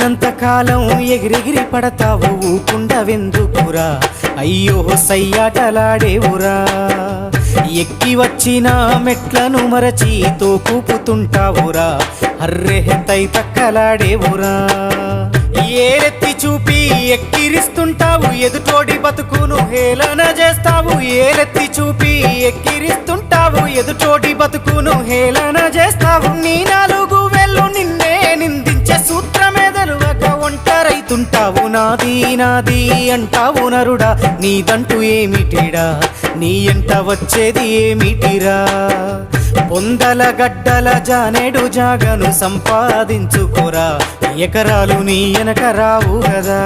ఉన్నంత కాలం ఎగిరెగిరి పడతావు ఊకుండవెందుకురా అయ్యో సయ్యాటలాడేవురా ఎక్కి వచ్చిన మెట్లను మరచి తోకూపుతుంటావురా అర్రె తై తక్కలాడేవురా ఏరెత్తి చూపి ఎక్కిరిస్తుంటావు ఎదుటోడి బతుకును హేళన చేస్తావు ఏరెత్తి చూపి ఎక్కిరిస్తుంటావు ఎదుటోడి బతుకును హేళన చేస్తావు నీ నాలుగు వేళ్ళు నిన్నే నిందించే సూత్రమే తెలవక ఒంటరైతుంటావు నాది నాది అంటావు నరుడా నీదంటూ ఏమిటిడా నీ ఎంట వచ్చేది ఏమిటిరా పొందల గడ్డల జానేడు జాగను సంపాదించుకోరా ఎకరాలు నీ వెనక రావు కదా।